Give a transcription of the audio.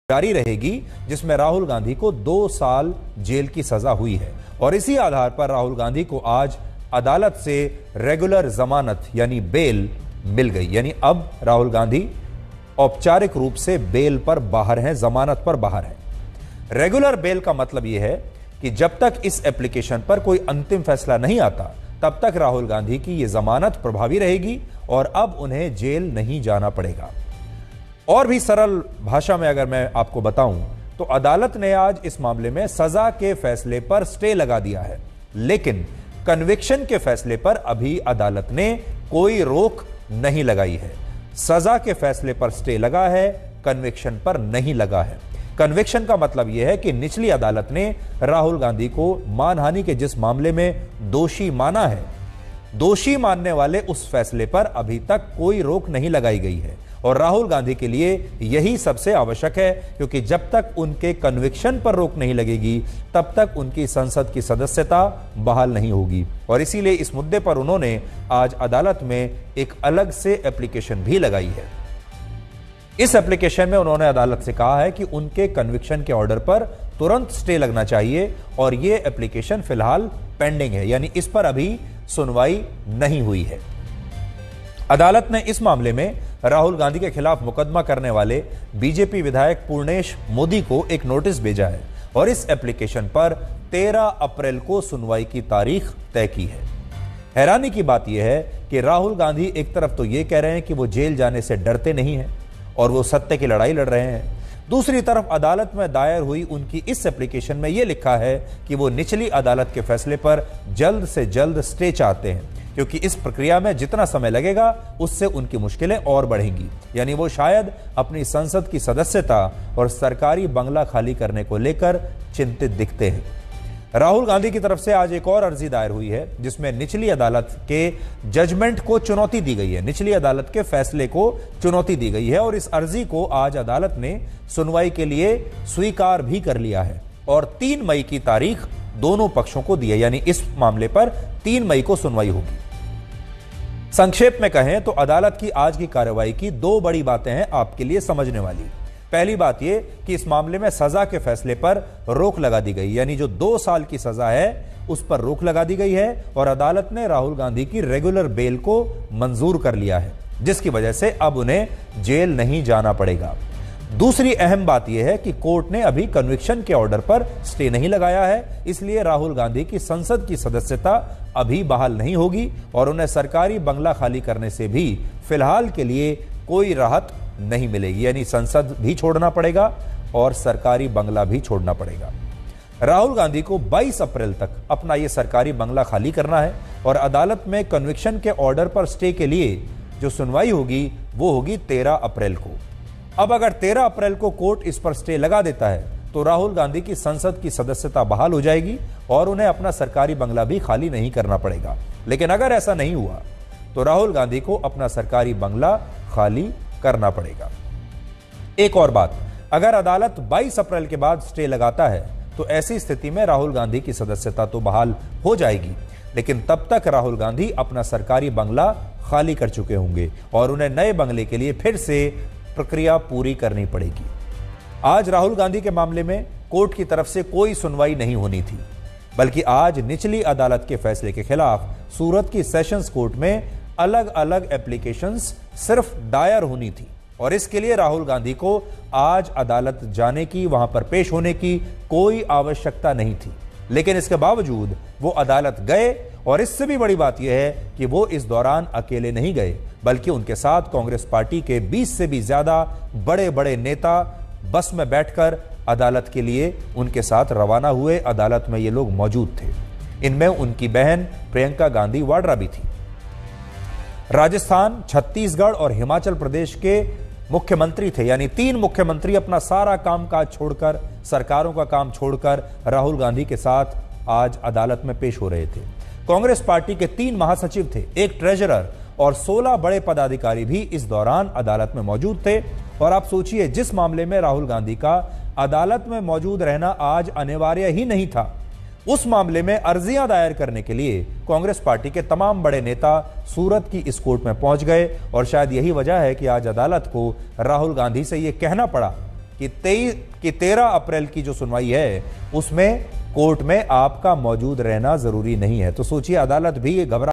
जारी रहेगी जिसमें राहुल गांधी को 2 साल जेल की सजा हुई है और इसी आधार पर राहुल गांधी को आज अदालत से रेगुलर जमानत यानी बेल मिल गई। यानी अब राहुल गांधी औपचारिक रूप से बेल पर बाहर हैं, जमानत पर बाहर हैं। रेगुलर बेल का मतलब यह है कि जब तक इस एप्लीकेशन पर कोई अंतिम फैसला नहीं आता तब तक राहुल गांधी की यह जमानत प्रभावी रहेगी और अब उन्हें जेल नहीं जाना पड़ेगा। और भी सरल भाषा में अगर मैं आपको बताऊं तो अदालत ने आज इस मामले में सजा के फैसले पर स्टे लगा दिया है, लेकिन कन्विक्शन के फैसले पर अभी अदालत ने कोई रोक नहीं लगाई है। सजा के फैसले पर स्टे लगा है, कन्विक्शन पर नहीं लगा है। कन्विक्शन का मतलब यह है कि निचली अदालत ने राहुल गांधी को मानहानि के जिस मामले में दोषी माना है, दोषी मानने वाले उस फैसले पर अभी तक कोई रोक नहीं लगाई गई है और राहुल गांधी के लिए यही सबसे आवश्यक है, क्योंकि जब तक उनके कन्विक्शन पर रोक नहीं लगेगी तब तक उनकी संसद की सदस्यता बहाल नहीं होगी। और इसीलिए इस मुद्दे पर उन्होंने आज अदालत में एक अलग से एप्लीकेशन भी लगाई है। इस एप्लीकेशन में उन्होंने अदालत से कहा है कि उनके कन्विक्शन के ऑर्डर पर तुरंत स्टे लगना चाहिए और यह एप्लीकेशन फिलहाल पेंडिंग है, यानी इस पर अभी सुनवाई नहीं हुई है। अदालत ने इस मामले में राहुल गांधी के खिलाफ मुकदमा करने वाले बीजेपी विधायक पूर्णेश मोदी को एक नोटिस भेजा है और इस एप्लीकेशन पर 13 अप्रैल को सुनवाई की तारीख तय की है। हैरानी की बात यह है कि राहुल गांधी एक तरफ तो यह कह रहे हैं कि वो जेल जाने से डरते नहीं हैं और वो सत्य की लड़ाई लड़ रहे हैं, दूसरी तरफ अदालत में दायर हुई उनकी इस एप्लीकेशन में यह लिखा है कि वो निचली अदालत के फैसले पर जल्द से जल्द स्टे चाहते हैं, क्योंकि इस प्रक्रिया में जितना समय लगेगा उससे उनकी मुश्किलें और बढ़ेंगी। यानी वो शायद अपनी संसद की सदस्यता और सरकारी बंगला खाली करने को लेकर चिंतित दिखते हैं। राहुल गांधी की तरफ से आज एक और अर्जी दायर हुई है जिसमें निचली अदालत के जजमेंट को चुनौती दी गई है, निचली अदालत के फैसले को चुनौती दी गई है और इस अर्जी को आज अदालत ने सुनवाई के लिए स्वीकार भी कर लिया है और 3 मई की तारीख दोनों पक्षों को दी है। यानी इस मामले पर 3 मई को सुनवाई होगी। संक्षेप में कहें तो अदालत की आज की कार्रवाई की 2 बड़ी बातें हैं आपके लिए समझने वाली। पहली बात यह कि इस मामले में सजा के फैसले पर रोक लगा दी गई, यानी जो 2 साल की सजा है उस पर रोक लगा दी गई है और अदालत ने राहुल गांधी की रेगुलर बेल को मंजूर कर लिया है, जिसकी वजह से अब उन्हें जेल नहीं जाना पड़ेगा। दूसरी अहम बात यह है कि कोर्ट ने अभी कन्विक्शन के ऑर्डर पर स्टे नहीं लगाया है, इसलिए राहुल गांधी की संसद की सदस्यता अभी बहाल नहीं होगी और उन्हें सरकारी बंगला खाली करने से भी फिलहाल के लिए कोई राहत नहीं मिलेगी। यानी संसद भी छोड़ना पड़ेगा और सरकारी बंगला भी छोड़ना पड़ेगा। राहुल गांधी को 22 अप्रैल तक अपना यह सरकारी बंगला खाली करना है और अदालत में कन्विक्शन के ऑर्डर पर स्टे के लिए जो सुनवाई होगी वो होगी 13 अप्रैल को। अब अगर 13 अप्रैल को कोर्ट इस पर स्टे लगा देता है तो राहुल गांधी की संसद की सदस्यता बहाल हो जाएगी और उन्हें अपना सरकारी बंगला भी खाली नहीं करना पड़ेगा। लेकिन अगर ऐसा नहीं हुआ तो राहुल गांधी को अपना सरकारी बंगला खाली करना पड़ेगा। एक और बात, अगर अदालत 22 अप्रैल के बाद स्टे लगाता है तो ऐसी स्थिति में राहुल गांधी की सदस्यता तो बहाल हो जाएगी, लेकिन तब तक राहुल गांधी अपना सरकारी बंगला खाली कर चुके होंगे और उन्हें नए बंगले के लिए फिर से प्रक्रिया पूरी करनी पड़ेगी। आज राहुल गांधी के मामले में कोर्ट की तरफ से कोई सुनवाई नहीं होनी थी, बल्कि आज निचली अदालत के फैसले के खिलाफ सूरत की सेशंस कोर्ट में अलग अलग एप्लीकेशंस सिर्फ दायर होनी थी और इसके लिए राहुल गांधी को आज अदालत जाने की, वहां पर पेश होने की कोई आवश्यकता नहीं थी। लेकिन इसके बावजूद वो अदालत गए और इससे भी बड़ी बात यह है कि वो इस दौरान अकेले नहीं गए, बल्कि उनके साथ कांग्रेस पार्टी के 20 से भी ज्यादा बड़े बड़े नेता बस में बैठकर अदालत के लिए उनके साथ रवाना हुए। अदालत में ये लोग मौजूद थे, इनमें उनकी बहन प्रियंका गांधी वाड्रा भी थी। राजस्थान, छत्तीसगढ़ और हिमाचल प्रदेश के मुख्यमंत्री थे, यानी 3 मुख्यमंत्री अपना सारा कामकाज छोड़कर, सरकारों का काम छोड़कर राहुल गांधी के साथ आज अदालत में पेश हो रहे थे। कांग्रेस पार्टी के 3 महासचिव थे, एक ट्रेजरर और 16 बड़े पदाधिकारी भी इस दौरान अदालत में मौजूद थे। और आप सोचिए, जिस मामले में राहुल गांधी का अदालत में मौजूद रहना आज अनिवार्य ही नहीं था, उस मामले में अर्जियां दायर करने के लिए कांग्रेस पार्टी के तमाम बड़े नेता सूरत की इस कोर्ट में पहुंच गए और शायद यही वजह है कि आज अदालत को राहुल गांधी से यह कहना पड़ा कि 13 अप्रैल की जो सुनवाई है उसमें कोर्ट में आपका मौजूद रहना जरूरी नहीं है। तो सोचिए, अदालत भी घबरा